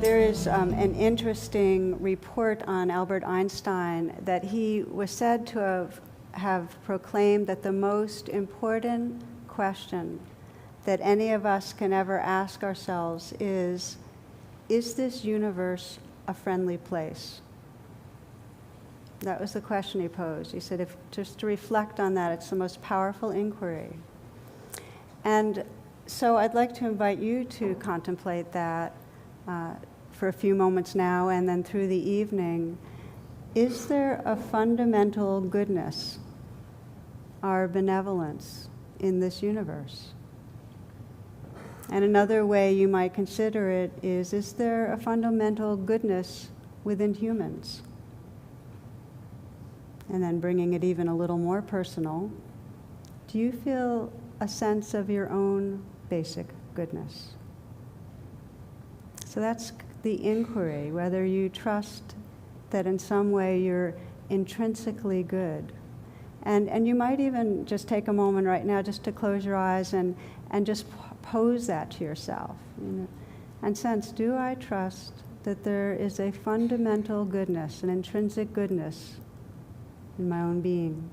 There is an interesting report on Albert Einstein that he was said to have proclaimed that the most important question that any of us can ever ask ourselves is this universe a friendly place? That was the question he posed. He said, if just to reflect on that, it's the most powerful inquiry. And so I'd like to invite you to contemplate that for a few moments now and then through the evening. Is there a fundamental goodness, our benevolence in this universe? And another way you might consider it is there a fundamental goodness within humans? And then bringing it even a little more personal, do you feel a sense of your own basic goodness? So that's the inquiry, whether you trust that in some way you're intrinsically good. And you might even just take a moment right now just to close your eyes and just pose that to yourself. And sense, do I trust that there is a fundamental goodness, an intrinsic goodness in my own being?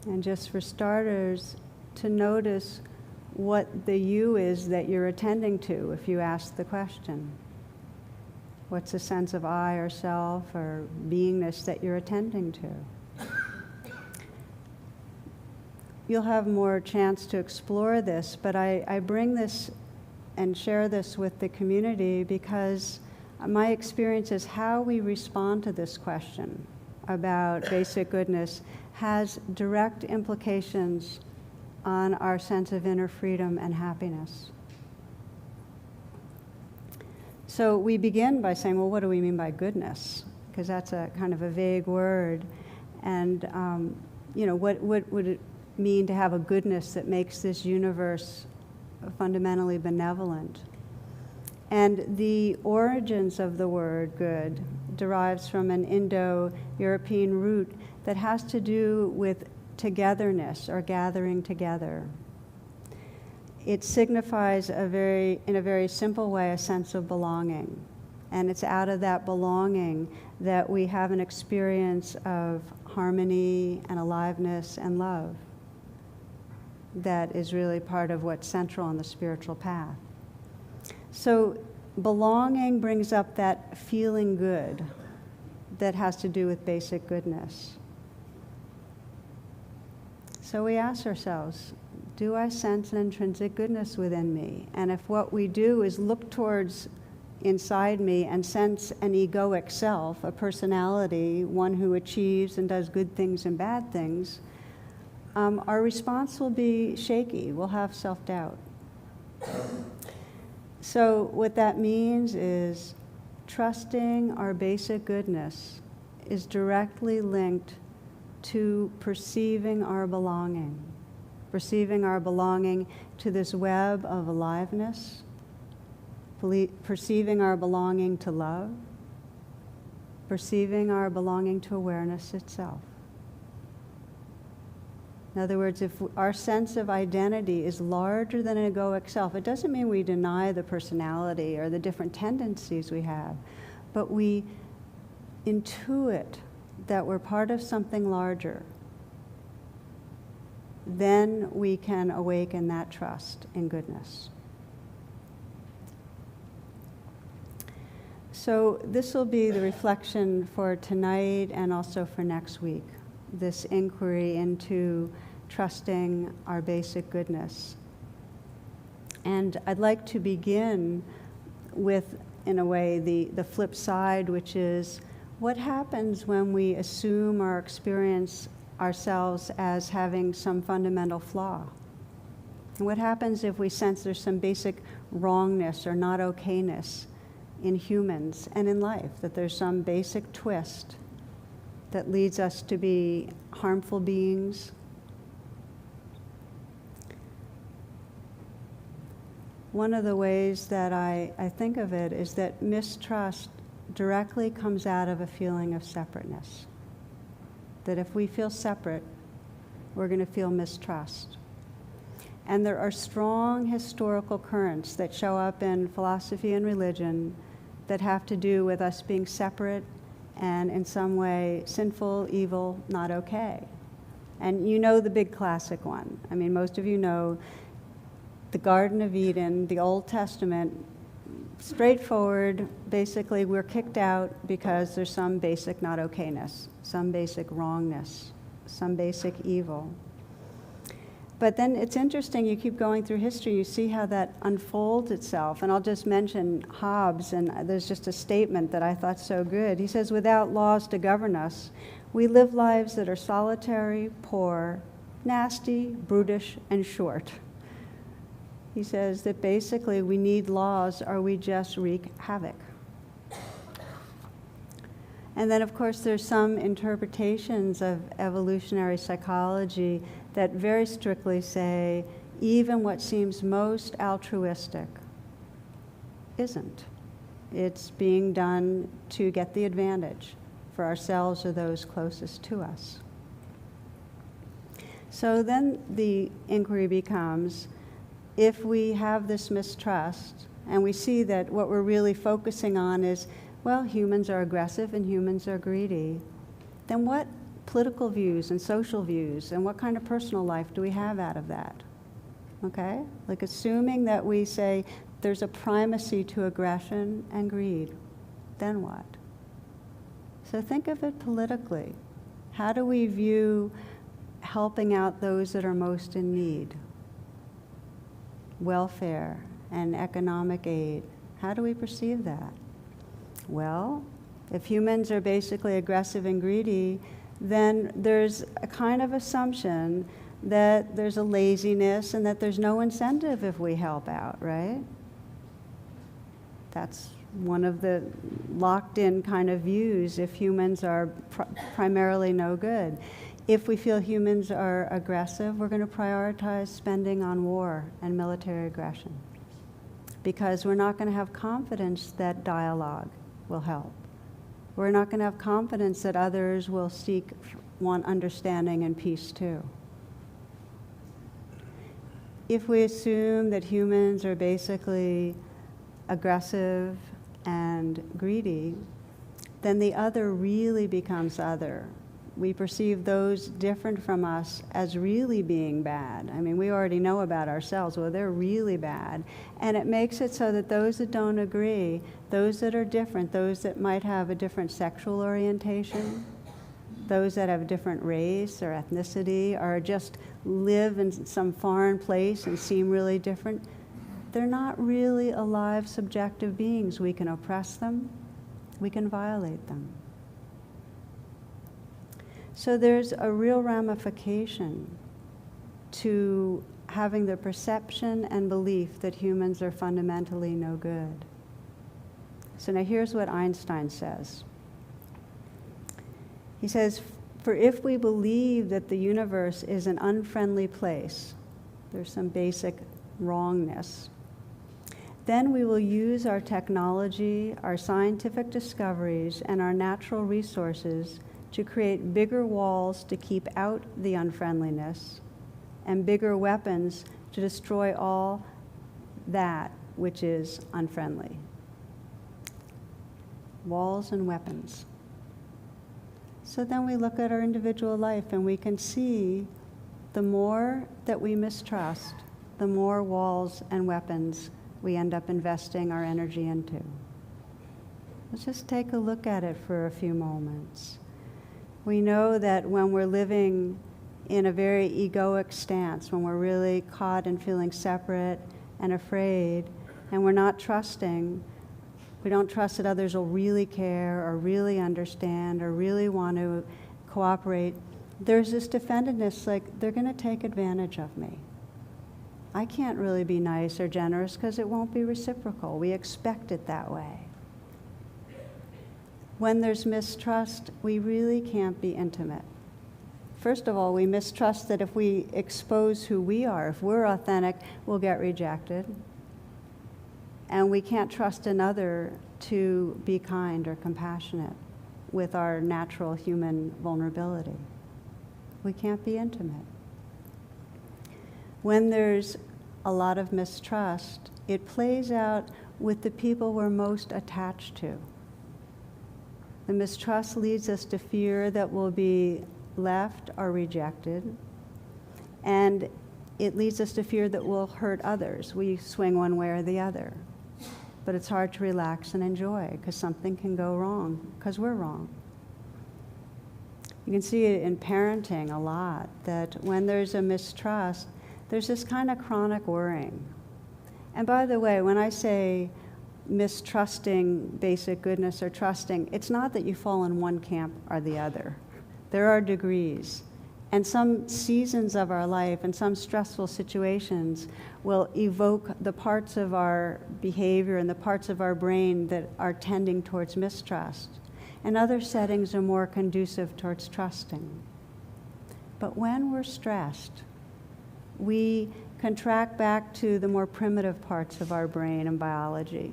And just for starters, to notice what the you is that you're attending to if you ask the question. What's a sense of I or self or beingness that you're attending to? You'll have more chance to explore this, but I bring this and share this with the community because my experience is how we respond to this question about basic goodness has direct implications on our sense of inner freedom and happiness. So we begin by saying, well, what do we mean by goodness? Because that's a kind of a vague word. And, what would it mean to have a goodness that makes this universe fundamentally benevolent? And the origins of the word good derives from an Indo-European root that has to do with togetherness or gathering together. It signifies in a very simple way, a sense of belonging. And it's out of that belonging that we have an experience of harmony and aliveness and love that is really part of what's central on the spiritual path. So belonging brings up that feeling good that has to do with basic goodness. So we ask ourselves, do I sense an intrinsic goodness within me? And if what we do is look towards inside me and sense an egoic self, a personality, one who achieves and does good things and bad things, our response will be shaky. We'll have self-doubt. So what that means is trusting our basic goodness is directly linked to perceiving our belonging to this web of aliveness, perceiving our belonging to love, perceiving our belonging to awareness itself. In other words, if our sense of identity is larger than an egoic self, it doesn't mean we deny the personality or the different tendencies we have, but we intuit that we're part of something larger. Then we can awaken that trust in goodness. So this will be the reflection for tonight and also for next week, this inquiry into trusting our basic goodness. And I'd like to begin with, in a way, the flip side, which is what happens when we assume or experience ourselves as having some fundamental flaw? And what happens if we sense there's some basic wrongness or not okayness in humans and in life, that there's some basic twist that leads us to be harmful beings? one of the ways that I think of it is that mistrust directly comes out of a feeling of separateness. That if we feel separate, we're going to feel mistrust. And there are strong historical currents that show up in philosophy and religion that have to do with us being separate and in some way sinful, evil, not okay. And you know the big classic one. I mean, most of you know the Garden of Eden, the Old Testament, straightforward. Basically, we're kicked out because there's some basic not okayness, some basic wrongness, some basic evil. But then it's interesting, you keep going through history, you see how that unfolds itself. And I'll just mention Hobbes, and there's just a statement that I thought so good. He says, without laws to govern us, we live lives that are solitary, poor, nasty, brutish, and short. He says that basically we need laws or we just wreak havoc. And then, of course, there's some interpretations of evolutionary psychology that very strictly say even what seems most altruistic isn't. It's being done to get the advantage for ourselves or those closest to us. So then the inquiry becomes, if we have this mistrust and we see that what we're really focusing on is, well, humans are aggressive and humans are greedy, then what political views and social views and what kind of personal life do we have out of that? Okay? Like assuming that we say there's a primacy to aggression and greed, then what? So think of it politically. How do we view helping out those that are most in need? Welfare and economic aid. How do we perceive that? Well, if humans are basically aggressive and greedy, then there's a kind of assumption that there's a laziness and that there's no incentive if we help out, right? That's one of the locked-in kind of views if humans are primarily no good. If we feel humans are aggressive, we're going to prioritize spending on war and military aggression because we're not going to have confidence that dialogue will help. We're not going to have confidence that others will want understanding and peace too. If we assume that humans are basically aggressive and greedy, then the other really becomes other. We perceive those different from us as really being bad. I mean, we already know about ourselves, well, they're really bad. And it makes it so that those that don't agree, those that are different, those that might have a different sexual orientation, those that have a different race or ethnicity, or just live in some foreign place and seem really different, they're not really alive, subjective beings. We can oppress them, we can violate them. So there's a real ramification to having the perception and belief that humans are fundamentally no good. So now here's what Einstein says. He says, for if we believe that the universe is an unfriendly place, there's some basic wrongness, then we will use our technology, our scientific discoveries, and our natural resources to create bigger walls to keep out the unfriendliness and bigger weapons to destroy all that which is unfriendly. Walls and weapons. So then we look at our individual life and we can see the more that we mistrust, the more walls and weapons we end up investing our energy into. Let's just take a look at it for a few moments. We know that when we're living in a very egoic stance, when we're really caught in feeling separate and afraid, and we're not trusting, we don't trust that others will really care or really understand or really want to cooperate, there's this defendedness, like they're going to take advantage of me. I can't really be nice or generous because it won't be reciprocal. We expect it that way. When there's mistrust, we really can't be intimate. First of all, we mistrust that if we expose who we are, if we're authentic, we'll get rejected. And we can't trust another to be kind or compassionate with our natural human vulnerability. We can't be intimate. When there's a lot of mistrust, it plays out with the people we're most attached to. The mistrust leads us to fear that we'll be left or rejected, and it leads us to fear that we'll hurt others. We swing one way or the other. But it's hard to relax and enjoy because something can go wrong because we're wrong. You can see it in parenting a lot, that when there's a mistrust, there's this kind of chronic worrying. And by the way, when I say mistrusting basic goodness or trusting, it's not that you fall in one camp or the other. There are degrees. And some seasons of our life and some stressful situations will evoke the parts of our behavior and the parts of our brain that are tending towards mistrust. And other settings are more conducive towards trusting. But when we're stressed, we contract back to the more primitive parts of our brain and biology.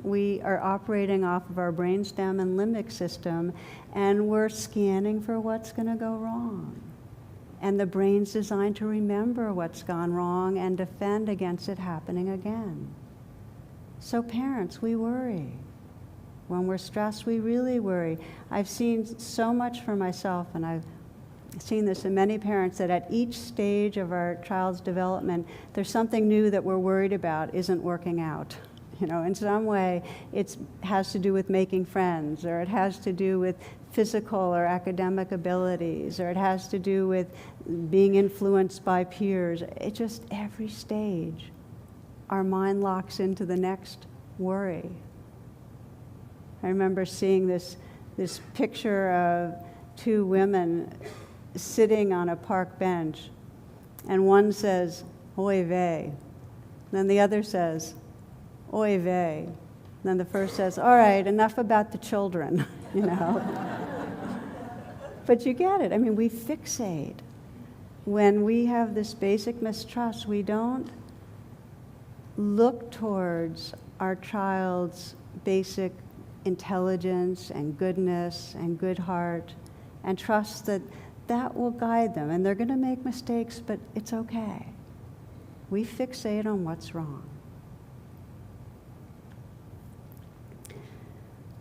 We are operating off of our brainstem and limbic system, and we're scanning for what's going to go wrong. And the brain's designed to remember what's gone wrong and defend against it happening again. So parents, we worry. When we're stressed, we really worry. I've seen so much for myself, and I've seen this in many parents, that at each stage of our child's development, there's something new that we're worried about isn't working out. You know, in some way, it has to do with making friends, or it has to do with physical or academic abilities, or it has to do with being influenced by peers. It just, every stage, our mind locks into the next worry. I remember seeing this picture of two women sitting on a park bench, and one says, "Oy vey," then the other says, "Oy vey." Then the first says, "All right, enough about the children," you know. But you get it. I mean, we fixate. When we have this basic mistrust, we don't look towards our child's basic intelligence and goodness and good heart and trust that that will guide them. And they're going to make mistakes, but it's okay. We fixate on what's wrong.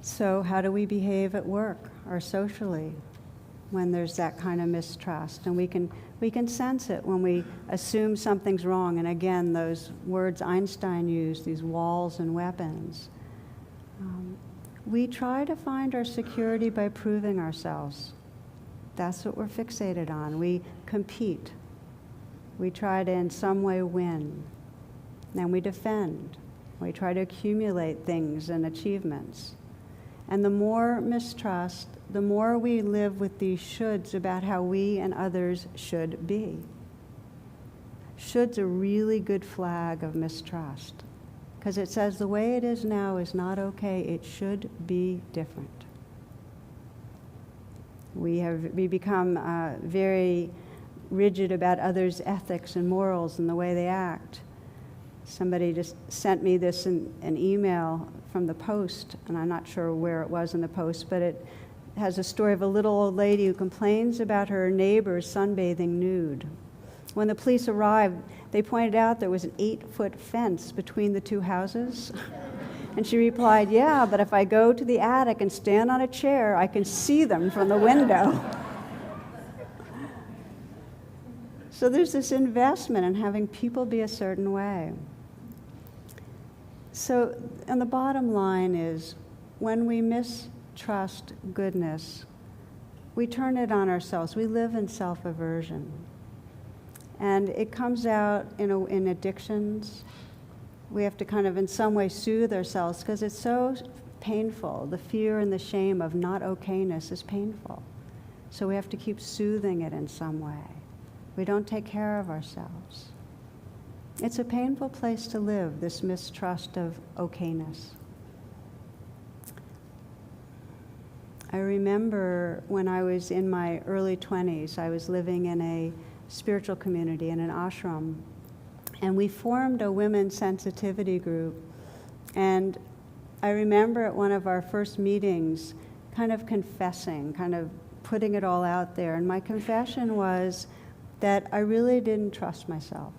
So how do we behave at work or socially when there's that kind of mistrust? And we can sense it when we assume something's wrong. And again, those words Einstein used, these walls and weapons. We try to find our security by proving ourselves. That's what we're fixated on. We compete. We try to in some way win. Then we defend. We try to accumulate things and achievements. And the more mistrust, the more we live with these shoulds about how we and others should be. Should's a really good flag of mistrust, because it says the way it is now is not okay. It should be different. We become very rigid about others' ethics and morals and the way they act. Somebody just sent me this in an email from the Post, and I'm not sure where it was in the Post, but it has a story of a little old lady who complains about her neighbors sunbathing nude. When the police arrived, they pointed out there was an 8-foot fence between the two houses. And she replied, "Yeah, but if I go to the attic and stand on a chair, I can see them from the window." So there's this investment in having people be a certain way. So, and the bottom line is, when we mistrust goodness, we turn it on ourselves. We live in self-aversion. And it comes out in addictions. We have to kind of in some way soothe ourselves because it's so painful. The fear and the shame of not okayness is painful. So we have to keep soothing it in some way. We don't take care of ourselves. It's a painful place to live, this mistrust of okayness. I remember when I was in my early 20s, I was living in a spiritual community, in an ashram, and we formed a women's sensitivity group. And I remember at one of our first meetings kind of confessing, kind of putting it all out there. And my confession was that I really didn't trust myself.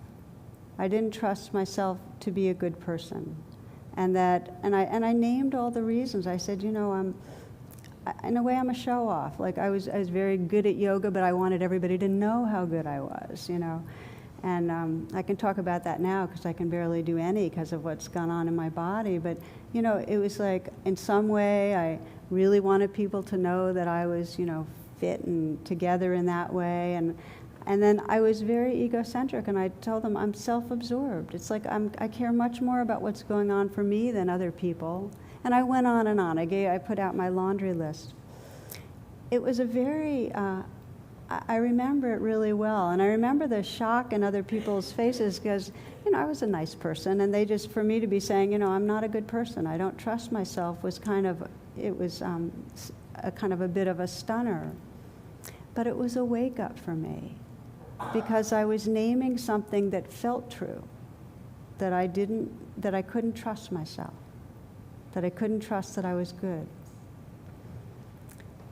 I didn't trust myself to be a good person. And I named all the reasons. I said, in a way I'm a show-off. Like I was very good at yoga, but I wanted everybody to know how good I was, And I can talk about that now because I can barely do any because of what's gone on in my body. But, it was like in some way I really wanted people to know that I was, fit and together in that way. And then I was very egocentric, and I told them I'm self-absorbed. It's like I care much more about what's going on for me than other people. And I went on and on. I put out my laundry list. It was a very, I remember it really well. And I remember the shock in other people's faces because, I was a nice person. And they just, for me to be saying, I'm not a good person, I don't trust myself, was kind of, it was a kind of a bit of a stunner. But it was a wake-up for me, because I was naming something that felt true, that I couldn't trust myself, that I couldn't trust that I was good.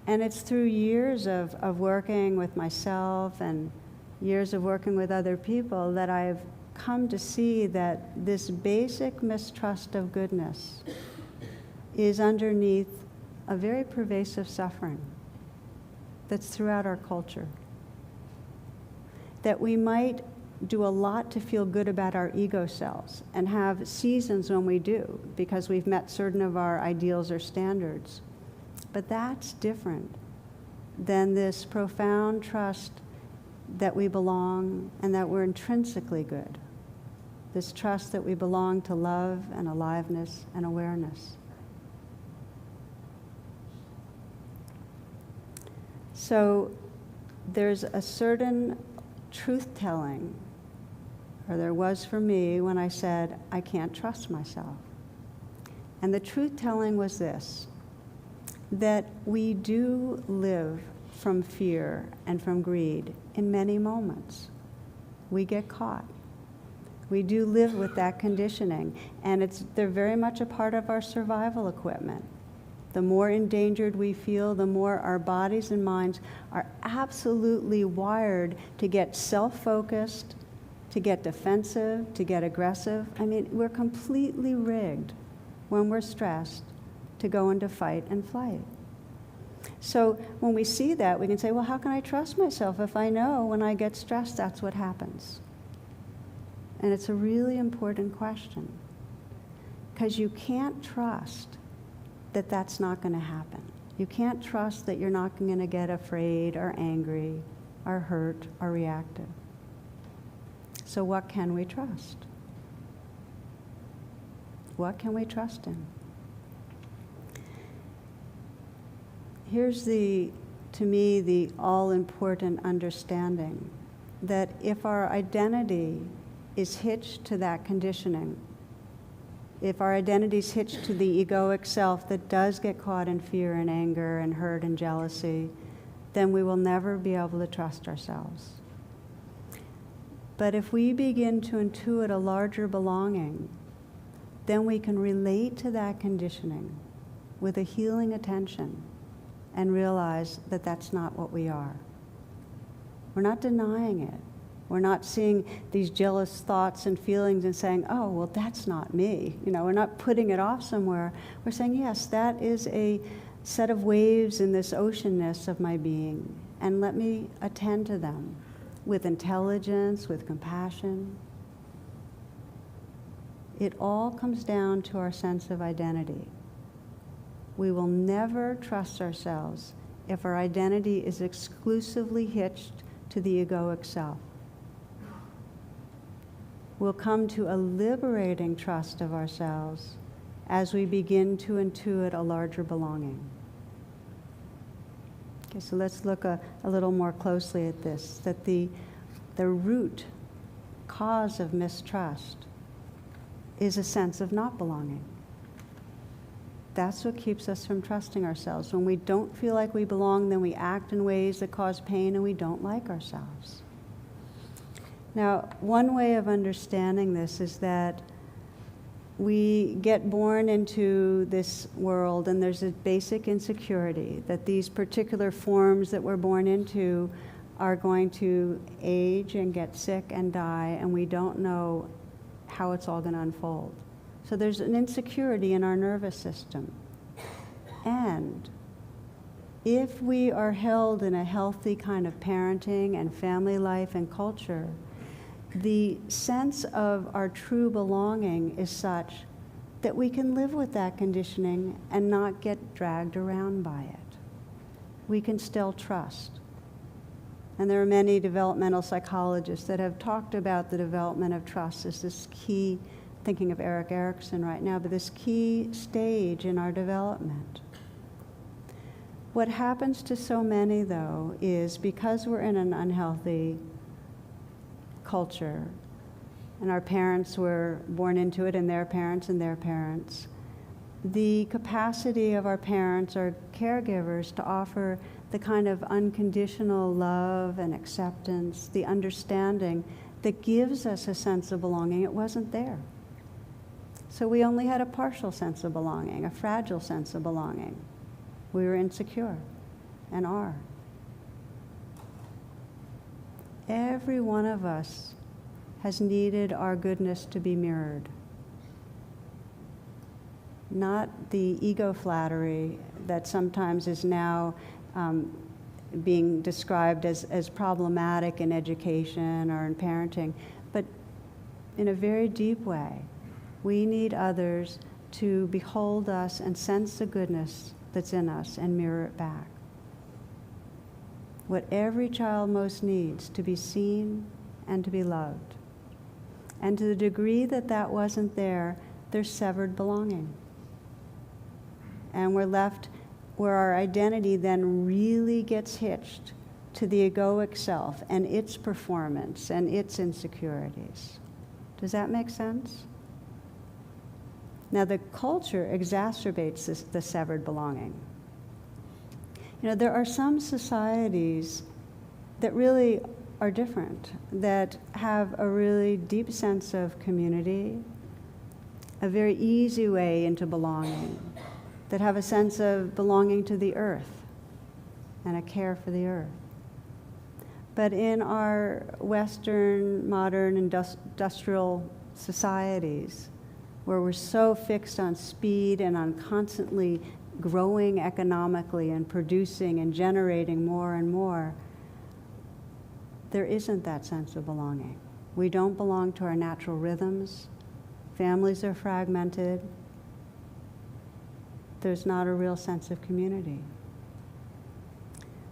And it's through years of working with myself and years of working with other people that I've come to see that this basic mistrust of goodness is underneath a very pervasive suffering that's throughout our culture. That we might do a lot to feel good about our ego selves and have seasons when we do because we've met certain of our ideals or standards. But that's different than this profound trust that we belong and that we're intrinsically good. This trust that we belong to love and aliveness and awareness. So there's a certain truth-telling, or there was for me when I said, I can't trust myself. And the truth-telling was this, that we do live from fear and from greed in many moments. We get caught. We do live with that conditioning, and they're very much a part of our survival equipment. The more endangered we feel, the more our bodies and minds are absolutely wired to get self-focused, to get defensive, to get aggressive. I mean, we're completely rigged when we're stressed to go into fight and flight. So when we see that, we can say, well, how can I trust myself if I know when I get stressed, that's what happens? And it's a really important question, because you can't trust that that's not going to happen. You can't trust that you're not going to get afraid or angry or hurt or reactive. So what can we trust? What can we trust in? Here's to me, the all-important understanding that if our identity is hitched to that conditioning, if our identity is hitched to the egoic self that does get caught in fear and anger and hurt and jealousy, then we will never be able to trust ourselves. But if we begin to intuit a larger belonging, then we can relate to that conditioning with a healing attention and realize that that's not what we are. We're not denying it. We're not seeing these jealous thoughts and feelings and saying, oh, well, that's not me. We're not putting it off somewhere. We're saying, yes, that is a set of waves in this oceanness of my being, and let me attend to them with intelligence, with compassion. It all comes down to our sense of identity. We will never trust ourselves if our identity is exclusively hitched to the egoic self. We'll come to a liberating trust of ourselves as we begin to intuit a larger belonging. Okay, so let's look a little more closely at this, that the root cause of mistrust is a sense of not belonging. That's what keeps us from trusting ourselves. When we don't feel like we belong, then we act in ways that cause pain and we don't like ourselves. Now, one way of understanding this is that we get born into this world and there's a basic insecurity that these particular forms that we're born into are going to age and get sick and die, and we don't know how it's all going to unfold. So there's an insecurity in our nervous system. And if we are held in a healthy kind of parenting and family life and culture, the sense of our true belonging is such that we can live with that conditioning and not get dragged around by it. We can still trust. And there are many developmental psychologists that have talked about the development of trust as this key, thinking of Erik Erikson right now, but this key stage in our development. What happens to so many, though, is because we're in an unhealthy culture, and our parents were born into it, and their parents, the capacity of our parents or caregivers to offer the kind of unconditional love and acceptance, the understanding that gives us a sense of belonging, it wasn't there. So we only had a partial sense of belonging, a fragile sense of belonging. We were insecure and are. Every one of us has needed our goodness to be mirrored. Not the ego flattery that sometimes is now being described as problematic in education or in parenting, but in a very deep way. We need others to behold us and sense the goodness that's in us and mirror it back. What every child most needs, to be seen and to be loved. And to the degree that that wasn't there, there's severed belonging. And we're left where our identity then really gets hitched to the egoic self and its performance and its insecurities. Does that make sense? Now the culture exacerbates the severed belonging. You know, there are some societies that really are different, that have a really deep sense of community, a very easy way into belonging, that have a sense of belonging to the earth and a care for the earth. But in our Western, modern, industrial societies, where we're so fixed on speed and on constantly growing economically and producing and generating more and more, there isn't that sense of belonging. We don't belong to our natural rhythms. Families are fragmented. There's not a real sense of community.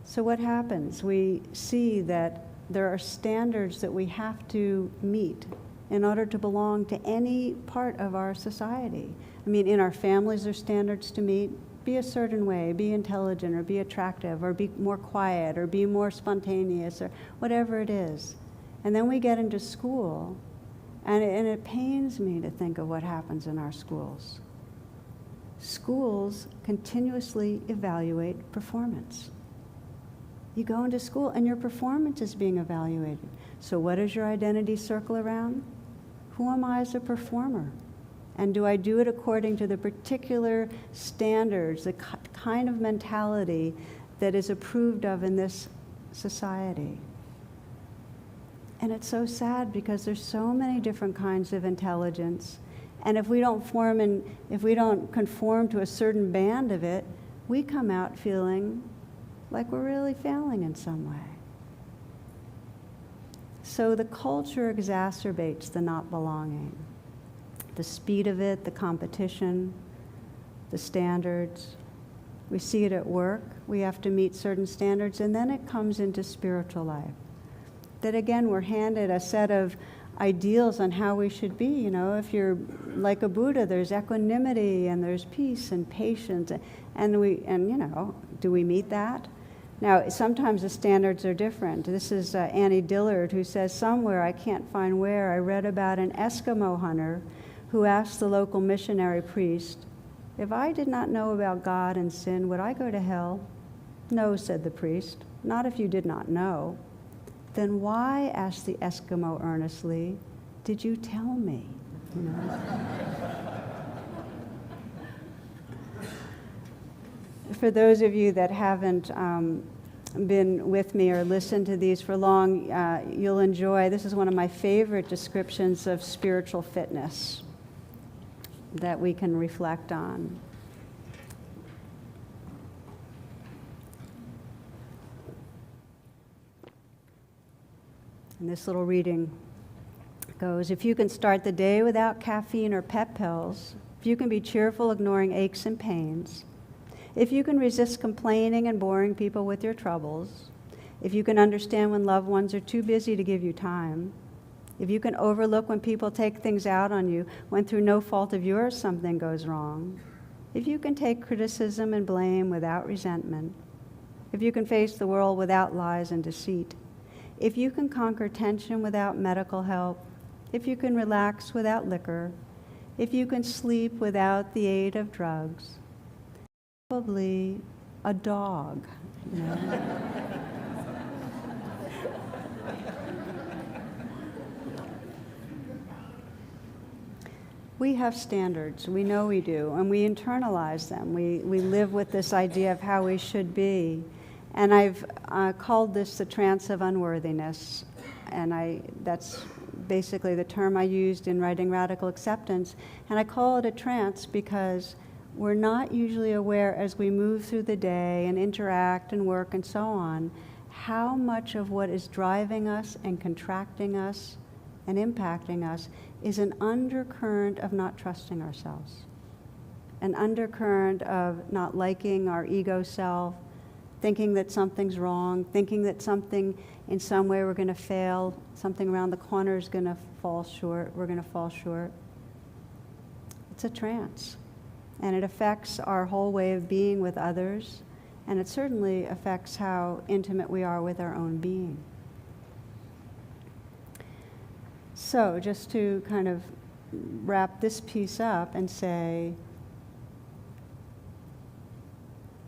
So what happens? We see that there are standards that we have to meet in order to belong to any part of our society. I mean, in our families, there's standards to meet. Be a certain way, be intelligent, or be attractive, or be more quiet, or be more spontaneous, or whatever it is. And then we get into school, and it pains me to think of what happens in our schools. Schools continuously evaluate performance. You go into school and your performance is being evaluated. So what is your identity circle around? Who am I as a performer? And do I do it according to the particular standards, the kind of mentality that is approved of in this society? And it's so sad because there's so many different kinds of intelligence. And if we don't conform to a certain band of it, we come out feeling like we're really failing in some way. So the culture exacerbates the not belonging. The speed of it, the competition, the standards. We see it at work. We have to meet certain standards, and then it comes into spiritual life. That again, we're handed a set of ideals on how we should be. You know, if you're like a Buddha, there's equanimity and there's peace and patience, and you know, do we meet that? Now, sometimes the standards are different. This is Annie Dillard, who says, somewhere, I can't find where, I read about an Eskimo hunter who asked the local missionary priest, "If I did not know about God and sin, would I go to hell?" "No," said the priest, "not if you did not know." "Then why," asked the Eskimo earnestly, "did you tell me?" You know? for those of you that haven't been with me or listened to these for long, you'll enjoy. This is one of my favorite descriptions of spiritual fitness that we can reflect on. And this little reading goes, if you can start the day without caffeine or pep pills, if you can be cheerful ignoring aches and pains, if you can resist complaining and boring people with your troubles, if you can understand when loved ones are too busy to give you time, if you can overlook when people take things out on you when through no fault of yours something goes wrong, if you can take criticism and blame without resentment, if you can face the world without lies and deceit, if you can conquer tension without medical help, if you can relax without liquor, if you can sleep without the aid of drugs, probably a dog. You know? We have standards, we know we do, and we internalize them. We live with this idea of how we should be. And I've called this the trance of unworthiness, and that's basically the term I used in writing Radical Acceptance. And I call it a trance because we're not usually aware as we move through the day and interact and work and so on, how much of what is driving us and contracting us and impacting us is an undercurrent of not trusting ourselves, an undercurrent of not liking our ego self, thinking that something's wrong, thinking that something in some way we're going to fail, something around the corner is going to fall short, we're going to fall short. It's a trance. And it affects our whole way of being with others, and it certainly affects how intimate we are with our own being. So just to kind of wrap this piece up and say,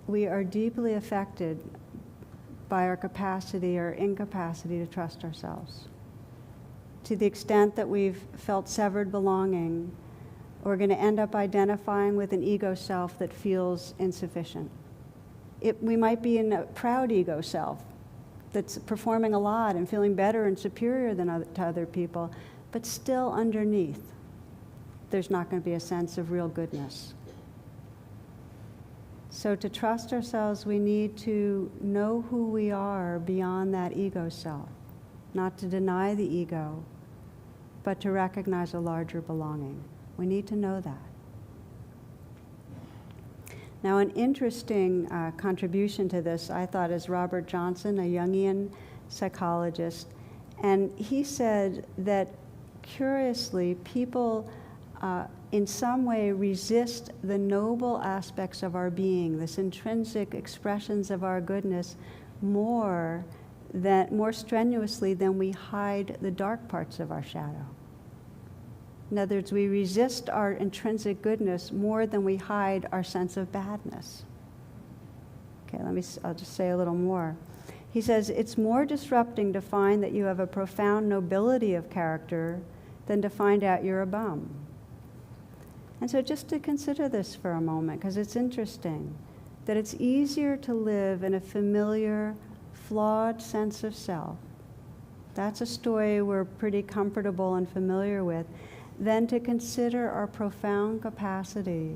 we are deeply affected by our capacity or incapacity to trust ourselves. To the extent that we've felt severed belonging, we're going to end up identifying with an ego self that feels insufficient. We might be in a proud ego self that's performing a lot and feeling better and superior to other people, but still underneath, there's not going to be a sense of real goodness. So to trust ourselves, we need to know who we are beyond that ego self, not to deny the ego, but to recognize a larger belonging. We need to know that. Now, an interesting contribution to this, I thought, is Robert Johnson, a Jungian psychologist, and he said that curiously, people in some way resist the noble aspects of our being, this intrinsic expressions of our goodness, more strenuously than we hide the dark parts of our shadow. In other words, we resist our intrinsic goodness more than we hide our sense of badness. Okay, I'll just say a little more. He says, it's more disrupting to find that you have a profound nobility of character than to find out you're a bum. And so just to consider this for a moment, because it's interesting, that it's easier to live in a familiar, flawed sense of self. That's a story we're pretty comfortable and familiar with, than to consider our profound capacity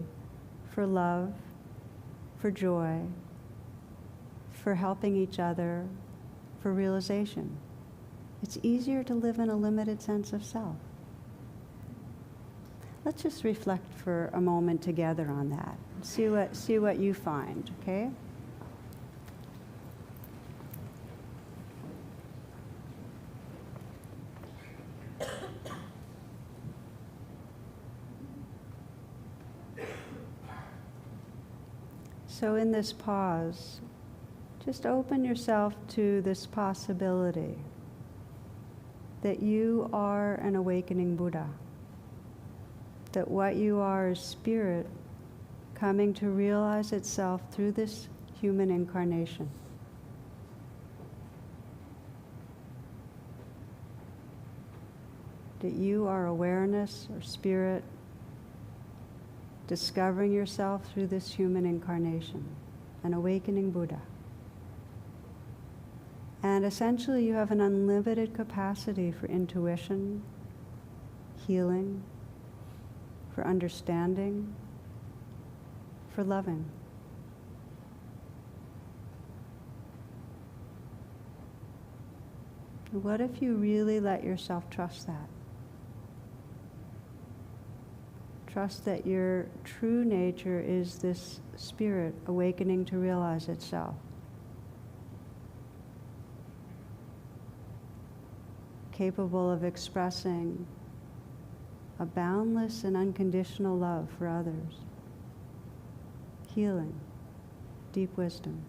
for love, for joy, for helping each other, for realization. It's easier to live in a limited sense of self. Let's just reflect for a moment together on that. See what you find, okay? So in this pause, just open yourself to this possibility that you are an awakening Buddha, that what you are is spirit coming to realize itself through this human incarnation. That you are awareness or spirit discovering yourself through this human incarnation. an awakening Buddha. And essentially you have an unlimited capacity for intuition, healing, for understanding, for loving. What if you really let yourself trust that? Trust that your true nature is this spirit awakening to realize itself. Capable of expressing a boundless and unconditional love for others. Healing, deep wisdom.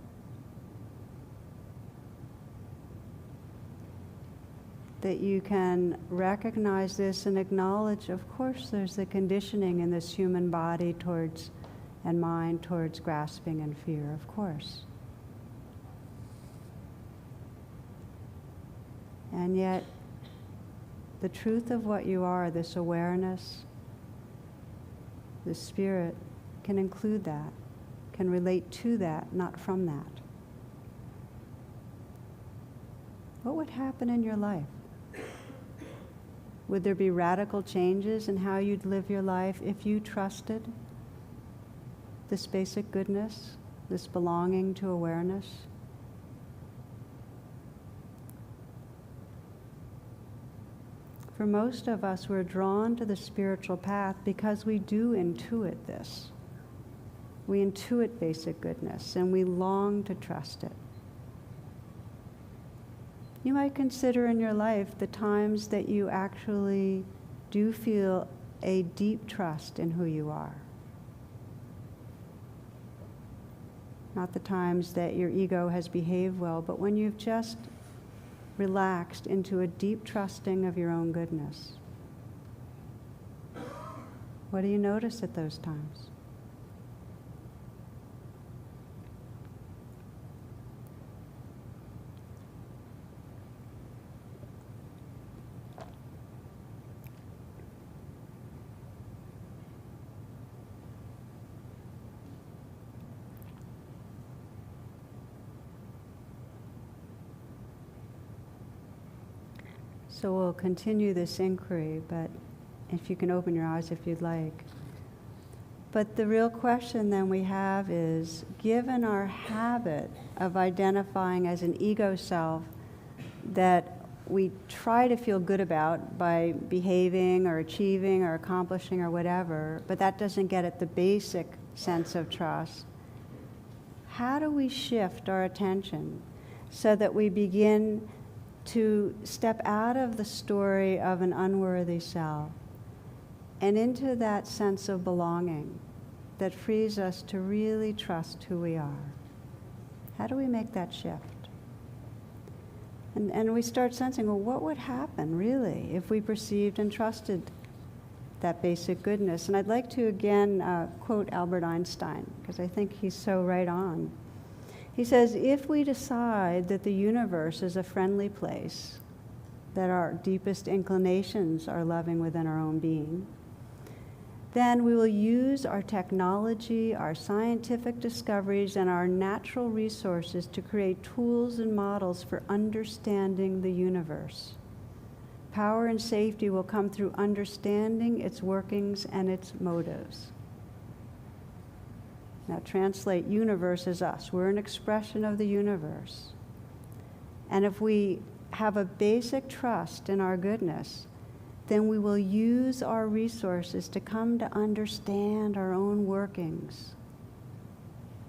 That you can recognize this and acknowledge, of course, there's the conditioning in this human body towards, and mind towards grasping and fear, of course. And yet, the truth of what you are, this awareness, this spirit, can include that, can relate to that, not from that. What would happen in your life? Would there be radical changes in how you'd live your life if you trusted this basic goodness, this belonging to awareness? For most of us, we're drawn to the spiritual path because we do intuit this. We intuit basic goodness and we long to trust it. You might consider in your life the times that you actually do feel a deep trust in who you are. Not the times that your ego has behaved well, but when you've just relaxed into a deep trusting of your own goodness. What do you notice at those times? So we'll continue this inquiry, but if you can open your eyes if you'd like. But the real question then we have is, given our habit of identifying as an ego self that we try to feel good about by behaving or achieving or accomplishing or whatever, but that doesn't get at the basic sense of trust, how do we shift our attention so that we begin to step out of the story of an unworthy self and into that sense of belonging that frees us to really trust who we are? How do we make that shift? And we start sensing, well, what would happen really if we perceived and trusted that basic goodness? And I'd like to again quote Albert Einstein, because I think he's so right on. He says, if we decide that the universe is a friendly place, that our deepest inclinations are loving within our own being, then we will use our technology, our scientific discoveries, and our natural resources to create tools and models for understanding the universe. Power and safety will come through understanding its workings and its motives. Now translate universe as us. We're an expression of the universe. And if we have a basic trust in our goodness, then we will use our resources to come to understand our own workings,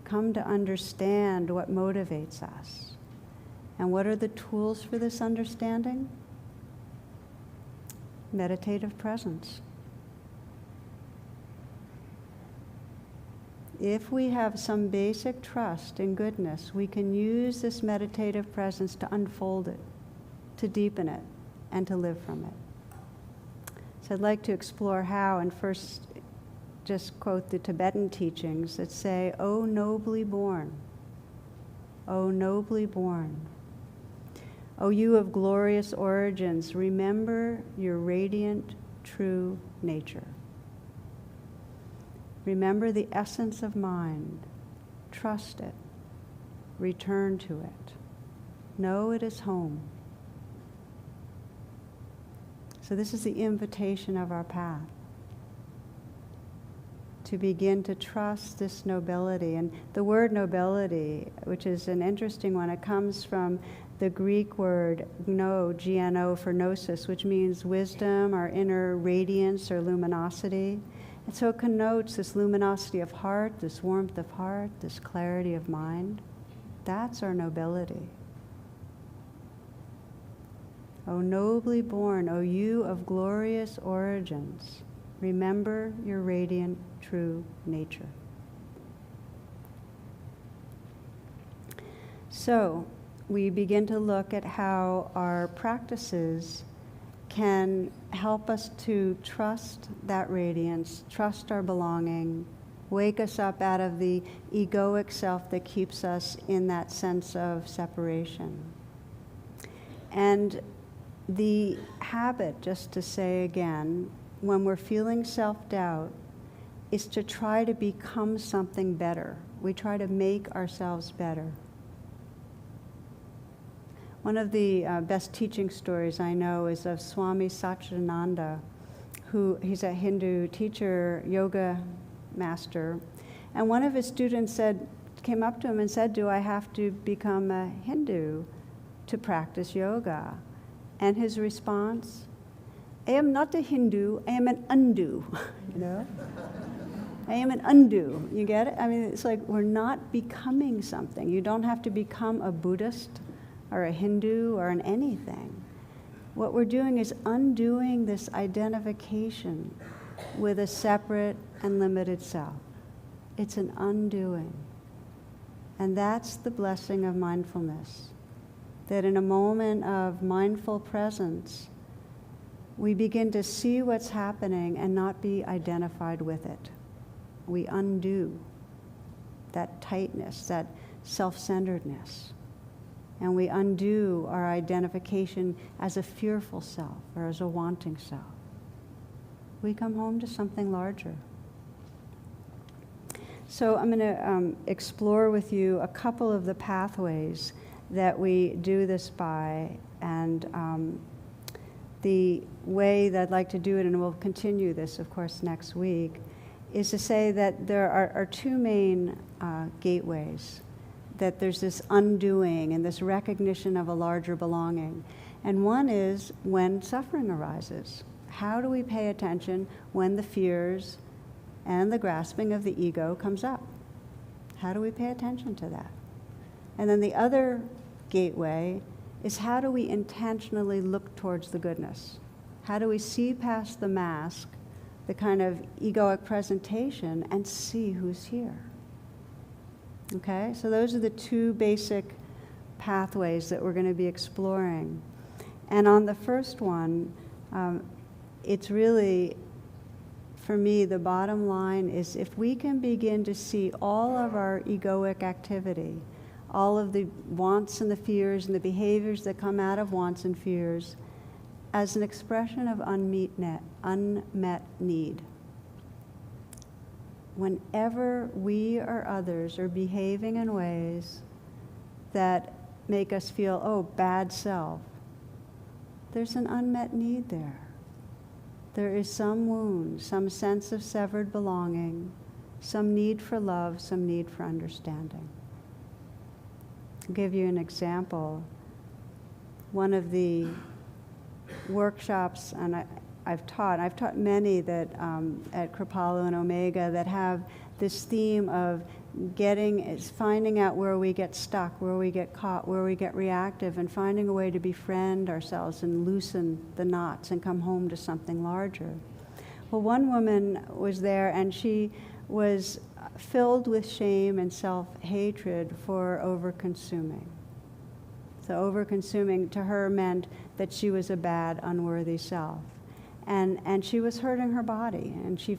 come to understand what motivates us. And what are the tools for this understanding? Meditative presence. If we have some basic trust in goodness, we can use this meditative presence to unfold it, to deepen it, and to live from it. So I'd like to explore how, and first just quote the Tibetan teachings that say, "O nobly born, O nobly born, O you of glorious origins, remember your radiant, true nature. Remember the essence of mind, trust it, return to it. Know it is home. So this is the invitation of our path, to begin to trust this nobility. And the word nobility, which is an interesting one, it comes from the Greek word gno, G-N-O, for gnosis, which means wisdom or inner radiance or luminosity. And so it connotes this luminosity of heart, this warmth of heart, this clarity of mind. That's our nobility. O nobly born, O you of glorious origins, remember your radiant, true nature. So, we begin to look at how our practices can help us to trust that radiance, trust our belonging, wake us up out of the egoic self that keeps us in that sense of separation. And the habit, just to say again, when we're feeling self-doubt, is to try to become something better. We try to make ourselves better. One of the best teaching stories I know is of Swami Satchidananda, he's a Hindu teacher, yoga master, and one of his students came up to him and said, "Do I have to become a Hindu to practice yoga?" And his response, "I am not a Hindu, I am an undu." You know? I am an undu. You get it? I mean, it's like we're not becoming something. You don't have to become a Buddhist or a Hindu or an anything. What we're doing is undoing this identification with a separate and limited self. It's an undoing. And that's the blessing of mindfulness. That in a moment of mindful presence, we begin to see what's happening and not be identified with it. We undo that tightness, that self-centeredness. And we undo our identification as a fearful self or as a wanting self. We come home to something larger. So I'm going to explore with you a couple of the pathways that we do this by, and the way that I'd like to do it, and we'll continue this, of course, next week, is to say that there are two main gateways, that there's this undoing and this recognition of a larger belonging. And one is when suffering arises. How do we pay attention when the fears and the grasping of the ego comes up? How do we pay attention to that? And then the other gateway is how do we intentionally look towards the goodness? How do we see past the mask, the kind of egoic presentation, and see who's here? Okay, so those are the two basic pathways that we're going to be exploring. And on the first one, it's really, for me, the bottom line is if we can begin to see all of our egoic activity, all of the wants and the fears and the behaviors that come out of wants and fears as an expression of unmet need. Whenever we or others are behaving in ways that make us feel, oh, bad self, there's an unmet need there. There is some wound, some sense of severed belonging, some need for love, some need for understanding. I'll give you an example. One of the workshops, and I've taught many that at Kripalu and Omega that have this theme of finding out where we get stuck, where we get caught, where we get reactive, and finding a way to befriend ourselves and loosen the knots and come home to something larger. Well, one woman was there and she was filled with shame and self-hatred for over-consuming. So over-consuming to her meant that she was a bad, unworthy self. And she was hurting her body, and she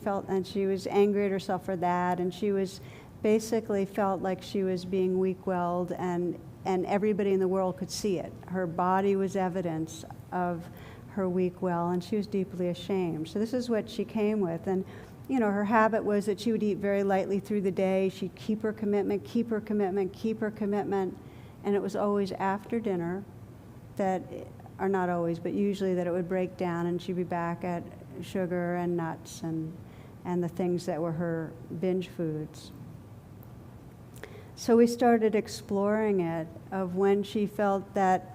was angry at herself for that, and she was basically felt like she was being weak-willed, and everybody in the world could see it. Her body was evidence of her weak will, and she was deeply ashamed. So this is what she came with. And her habit was that she would eat very lightly through the day. She'd keep her commitment, keep her commitment, keep her commitment. And it was always after dinner that, or not always, but usually that it would break down and she'd be back at sugar and nuts and the things that were her binge foods. So we started exploring it, of when she felt that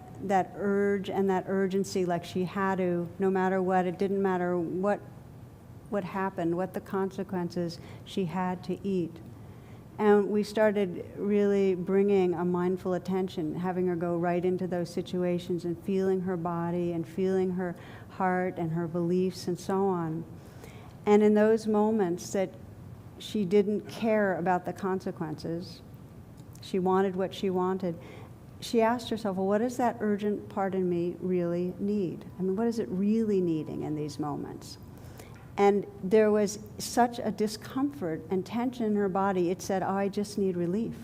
urge and that urgency, like she had to, no matter what, it didn't matter what happened, what the consequences, she had to eat. And we started really bringing a mindful attention, having her go right into those situations and feeling her body and feeling her heart and her beliefs and so on. And in those moments that she didn't care about the consequences, she wanted what she wanted, she asked herself, well, what does that urgent part in me really need? I mean, what is it really needing in these moments? And there was such a discomfort and tension in her body. It said, oh, I just need relief.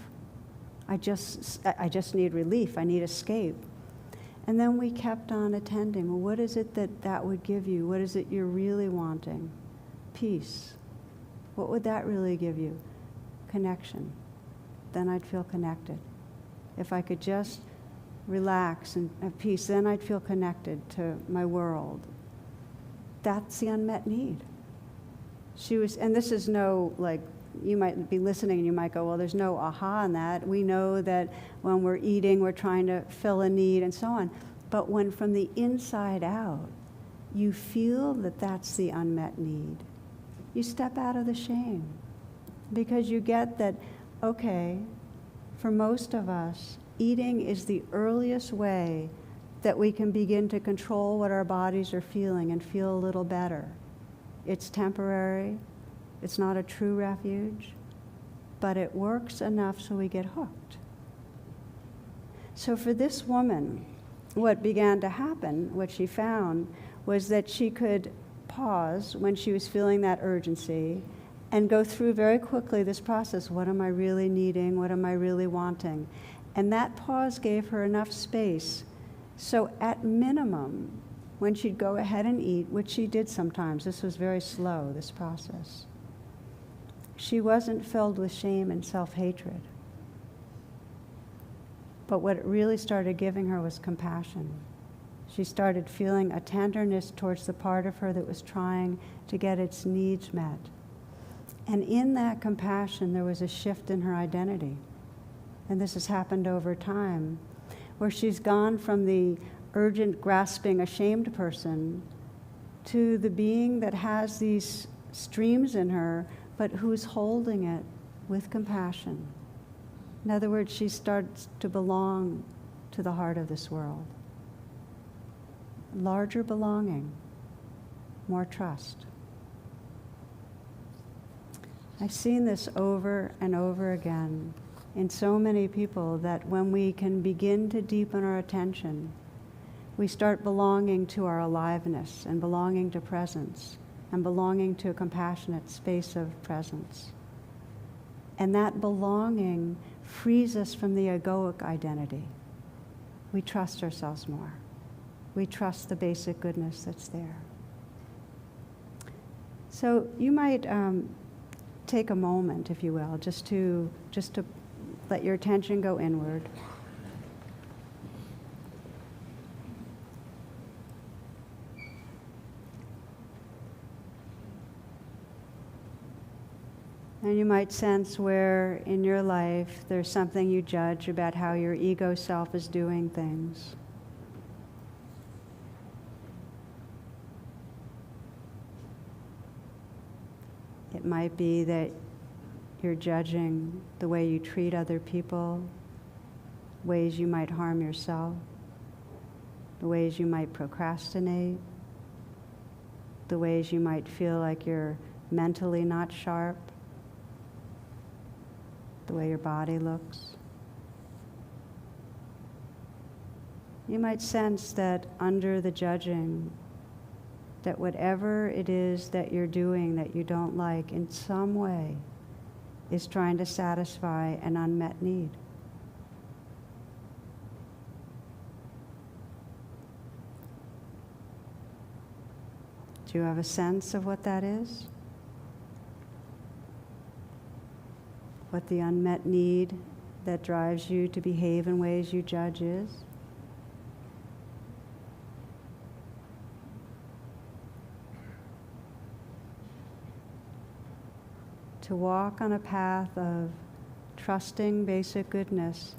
I just need relief. I need escape. And then we kept on attending. Well, what is it that would give you? What is it you're really wanting? Peace. What would that really give you? Connection. Then I'd feel connected. If I could just relax and have peace, then I'd feel connected to my world. That's the unmet need. And this is no, like, you might be listening and you might go, well, there's no aha in that. We know that when we're eating, we're trying to fill a need and so on. But when from the inside out, you feel that that's the unmet need, you step out of the shame. Because you get that, okay, for most of us, eating is the earliest way that we can begin to control what our bodies are feeling and feel a little better. It's temporary, it's not a true refuge, but it works enough so we get hooked. So for this woman, what began to happen, what she found, was that she could pause when she was feeling that urgency and go through very quickly this process. What am I really needing? What am I really wanting? And that pause gave her enough space. So at minimum, when she'd go ahead and eat, which she did sometimes, this was very slow, this process, she wasn't filled with shame and self-hatred. But what it really started giving her was compassion. She started feeling a tenderness towards the part of her that was trying to get its needs met. And in that compassion, there was a shift in her identity. And this has happened over time, where she's gone from the urgent, grasping, ashamed person to the being that has these streams in her, but who's holding it with compassion. In other words, she starts to belong to the heart of this world. Larger belonging, more trust. I've seen this over and over again in so many people, that when we can begin to deepen our attention, we start belonging to our aliveness and belonging to presence and belonging to a compassionate space of presence. And that belonging frees us from the egoic identity. We trust ourselves more. We trust the basic goodness that's there. So you might take a moment, if you will, just to let your attention go inward. And you might sense where in your life there's something you judge about how your ego self is doing things. It might be that you're judging the way you treat other people, ways you might harm yourself, the ways you might procrastinate, the ways you might feel like you're mentally not sharp, the way your body looks. You might sense that under the judging, that whatever it is that you're doing that you don't like in some way is trying to satisfy an unmet need. Do you have a sense of what that is? what the unmet need that drives you to behave in ways you judge is. To walk on a path of trusting basic goodness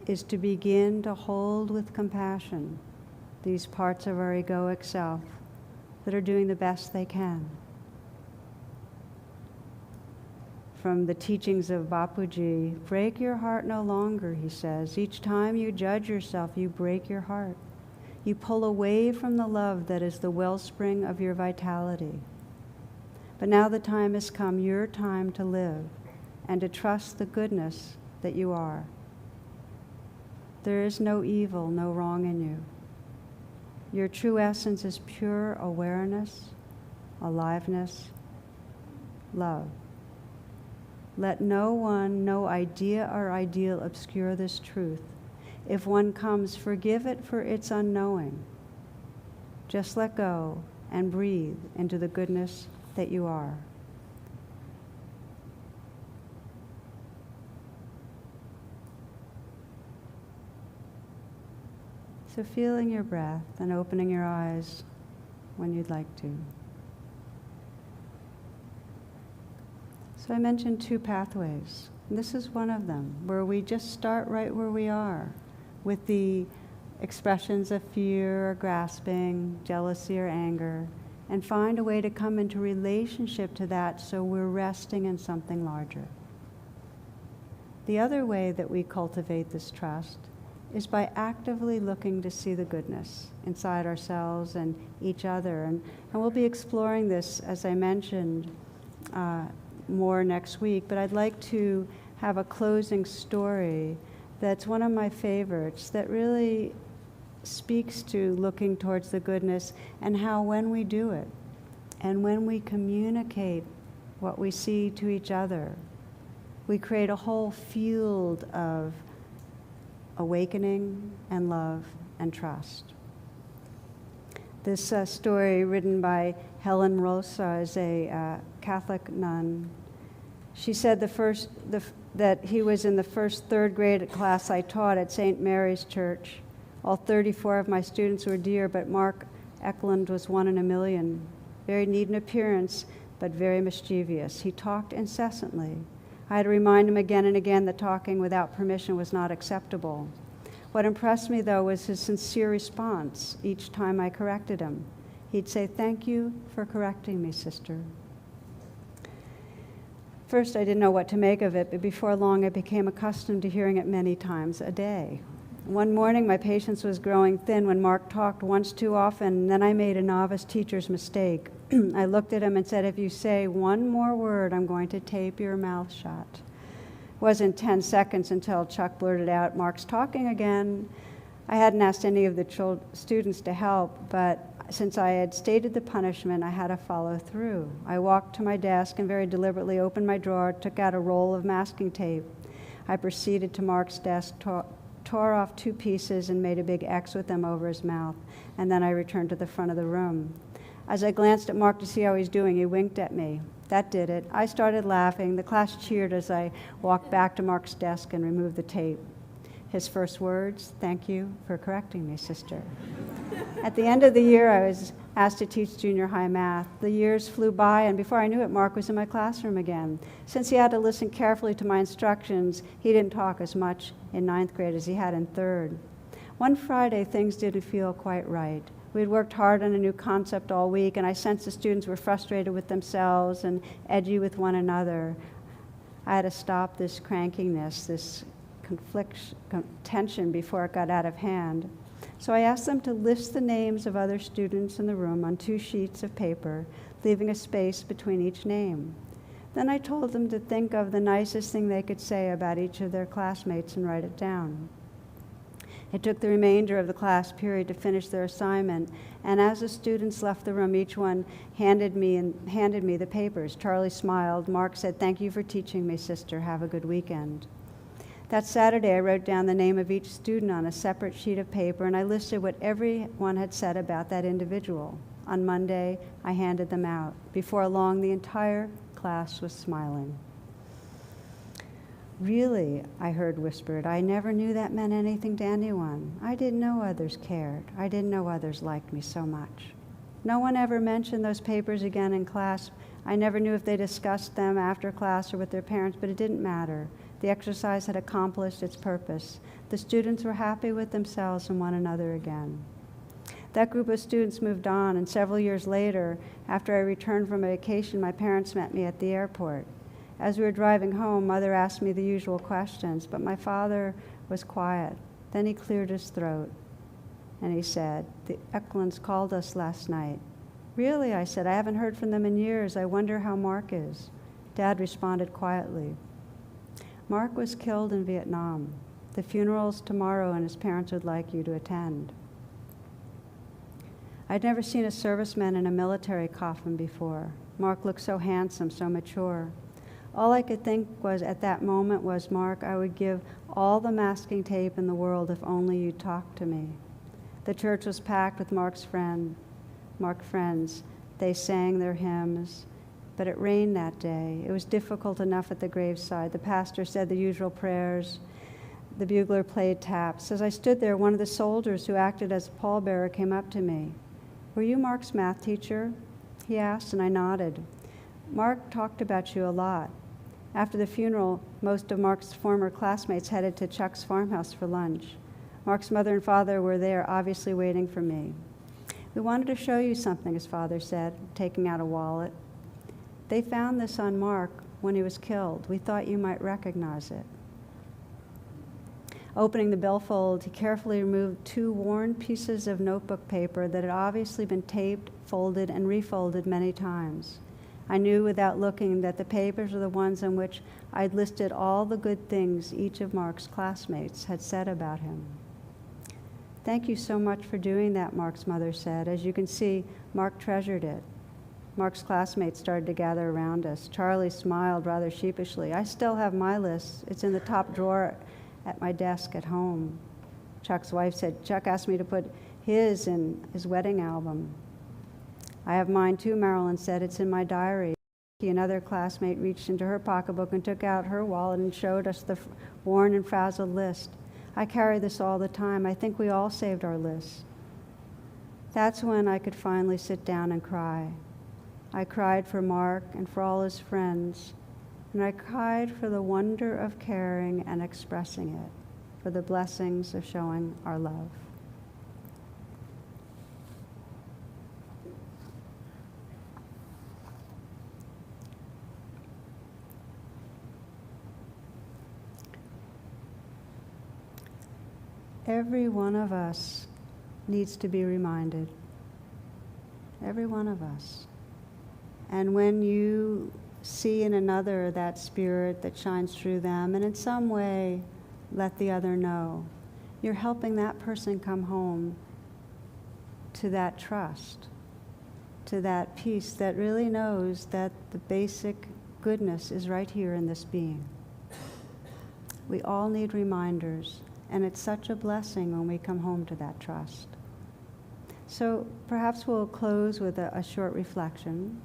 is to begin to hold with compassion these parts of our egoic self that are doing the best they can. From the teachings of Bapuji, break your heart no longer, he says. Each time you judge yourself, you break your heart. You pull away from the love that is the wellspring of your vitality. But now the time has come, your time to live and to trust the goodness that you are. There is no evil, no wrong in you. Your true essence is pure awareness, aliveness, love. Let no one, no idea or ideal obscure this truth. If one comes, forgive it for its unknowing. Just let go and breathe into the goodness that you are. So feeling your breath and opening your eyes when you'd like to. So I mentioned two pathways. And this is one of them, where we just start right where we are, with the expressions of fear or grasping, jealousy or anger, and find a way to come into relationship to that so we're resting in something larger. The other way that we cultivate this trust is by actively looking to see the goodness inside ourselves and each other. And we'll be exploring this, as I mentioned, more next week. But I'd like to have a closing story that's one of my favorites that really speaks to looking towards the goodness and how when we do it and when we communicate what we see to each other, we create a whole field of awakening and love and trust. This story, written by Helen Rosa, is a Catholic nun. She said that he was in the first third grade class I taught at St. Mary's Church. All 34 of my students were dear, but Mark Eklund was one in a million. Very neat in appearance, but very mischievous. He talked incessantly. I had to remind him again and again that talking without permission was not acceptable. What impressed me, though, was his sincere response each time I corrected him. He'd say, "Thank you for correcting me, sister." First, I didn't know what to make of it, but before long I became accustomed to hearing it many times a day. One morning, my patience was growing thin when Mark talked once too often, and then I made a novice teacher's mistake. I looked at him and said, "If you say one more word, I'm going to tape your mouth shut." It wasn't 10 seconds until Chuck blurted out, "Mark's talking again." I hadn't asked any of the students to help, but since I had stated the punishment, I had to follow through. I walked to my desk and very deliberately opened my drawer, took out a roll of masking tape. I proceeded to Mark's desk, tore off 2 pieces and made a big X with them over his mouth, and then I returned to the front of the room. As I glanced at Mark to see how he's doing, he winked at me. That did it. I started laughing. The class cheered as I walked back to Mark's desk and removed the tape. His first words, "Thank you for correcting me, sister." At the end of the year, I was asked to teach junior high math. The years flew by, and before I knew it, Mark was in my classroom again. Since he had to listen carefully to my instructions, he didn't talk as much in 9th grade as he had in 3rd. One Friday, things didn't feel quite right. We had worked hard on a new concept all week, and I sensed the students were frustrated with themselves and edgy with one another. I had to stop this crankiness, this tension before it got out of hand. So I asked them to list the names of other students in the room on 2 sheets of paper, leaving a space between each name. Then I told them to think of the nicest thing they could say about each of their classmates and write it down. It took the remainder of the class period to finish their assignment, and as the students left the room, each one handed me the papers. Charlie smiled. Mark said, "Thank you for teaching me, sister. Have a good weekend." That Saturday, I wrote down the name of each student on a separate sheet of paper, and I listed what everyone had said about that individual. On Monday, I handed them out. Before long, the entire class was smiling. Really, I heard whispered, I never knew that meant anything to anyone. I didn't know others cared. I didn't know others liked me so much. No one ever mentioned those papers again in class. I never knew if they discussed them after class or with their parents, but it didn't matter. The exercise had accomplished its purpose. The students were happy with themselves and one another again. That group of students moved on, and several years later, after I returned from vacation, my parents met me at the airport. As we were driving home, Mother asked me the usual questions, but my father was quiet. Then he cleared his throat, and he said, "The Eklunds called us last night." "Really?" I said. "I haven't heard from them in years. I wonder how Mark is." Dad responded quietly. "Mark was killed in Vietnam. The funeral's tomorrow, and his parents would like you to attend." I'd never seen a serviceman in a military coffin before. Mark looked so handsome, so mature. All I could think was at that moment was, "Mark, I would give all the masking tape in the world if only you'd talk to me." The church was packed with Mark friends. They sang their hymns, but it rained that day. It was difficult enough at the graveside. The pastor said the usual prayers. The bugler played taps. As I stood there, one of the soldiers who acted as a pallbearer came up to me. "Were you Mark's math teacher?" he asked, and I nodded. "Mark talked about you a lot." After the funeral, most of Mark's former classmates headed to Chuck's farmhouse for lunch. Mark's mother and father were there, obviously waiting for me. "We wanted to show you something," his father said, taking out a wallet. "They found this on Mark when he was killed. We thought you might recognize it." Opening the billfold, he carefully removed 2 worn pieces of notebook paper that had obviously been taped, folded, and refolded many times. I knew without looking that the papers were the ones on which I'd listed all the good things each of Mark's classmates had said about him. "Thank you so much for doing that," Mark's mother said. As you can see, Mark treasured it. Mark's classmates started to gather around us. Charlie smiled rather sheepishly. "I still have my list. It's in the top drawer at my desk at home." Chuck's wife said, "Chuck asked me to put his in his wedding album." "I have mine too," Marilyn said. "It's in my diary." Another classmate reached into her pocketbook and took out her wallet and showed us the worn and frazzled list. "I carry this all the time. I think we all saved our lists." That's when I could finally sit down and cry. I cried for Mark and for all his friends, and I cried for the wonder of caring and expressing it, for the blessings of showing our love. Every one of us needs to be reminded. Every one of us. And when you see in another that spirit that shines through them, and in some way let the other know, you're helping that person come home to that trust, to that peace that really knows that the basic goodness is right here in this being. We all need reminders. And it's such a blessing when we come home to that trust. So perhaps we'll close with a short reflection.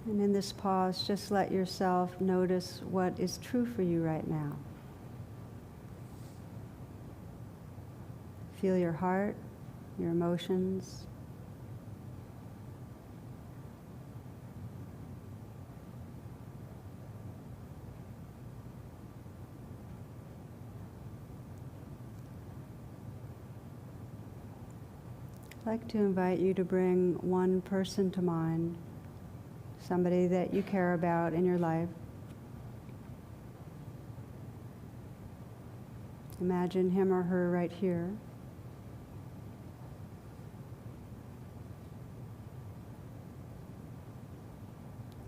And in this pause, just let yourself notice what is true for you right now. Feel your heart, your emotions. I'd like to invite you to bring one person to mind, somebody that you care about in your life. Imagine him or her right here.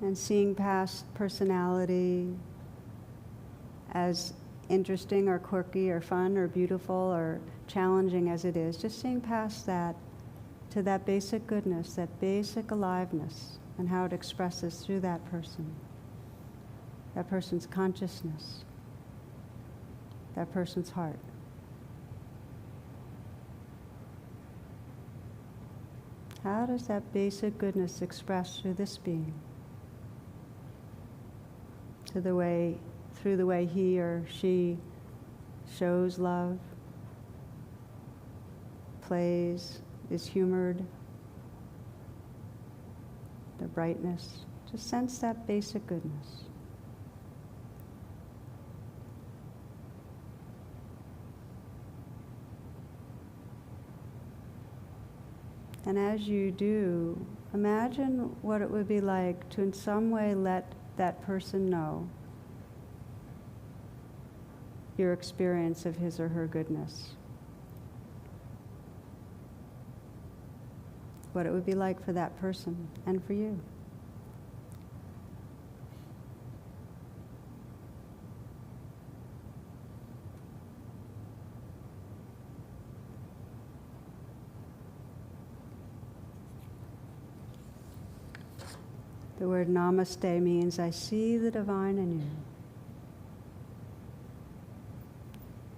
And seeing past personality as interesting or quirky or fun or beautiful or challenging as it is, just seeing past that to that basic goodness, that basic aliveness, and how it expresses through that person. that person's consciousness, that person's heart. How does that basic goodness express through this being? Through the way he or she shows love, plays, is humored, the brightness. Just sense that basic goodness. And as you do, imagine what it would be like to in some way let that person know your experience of his or her goodness. What it would be like for that person and for you. The word namaste means I see the divine in you.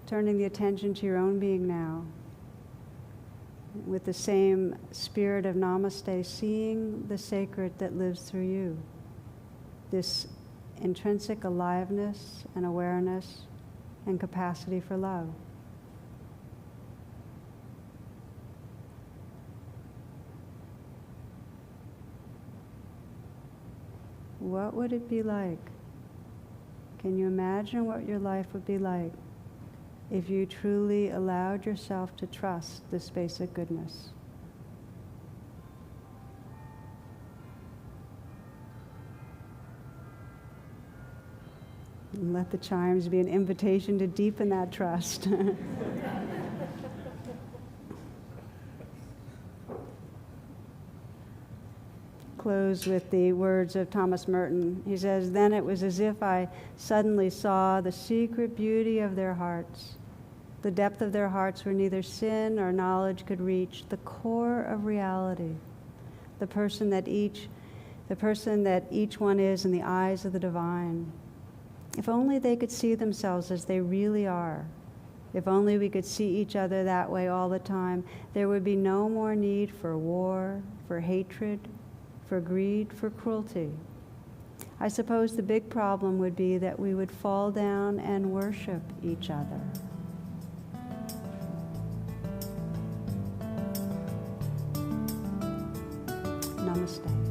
Turning the attention to your own being now, with the same spirit of namaste, seeing the sacred that lives through you. This intrinsic aliveness and awareness and capacity for love. What would it be like? Can you imagine what your life would be like if you truly allowed yourself to trust this basic goodness? And let the chimes be an invitation to deepen that trust. Close with the words of Thomas Merton. He says, "Then it was as if I suddenly saw the secret beauty of their hearts, the depth of their hearts where neither sin or knowledge could reach, the core of reality, the person that each one is in the eyes of the divine. If only they could see themselves as they really are, if only we could see each other that way all the time, there would be no more need for war, for hatred, for greed, for cruelty. I suppose the big problem would be that we would fall down and worship each other." Namaste.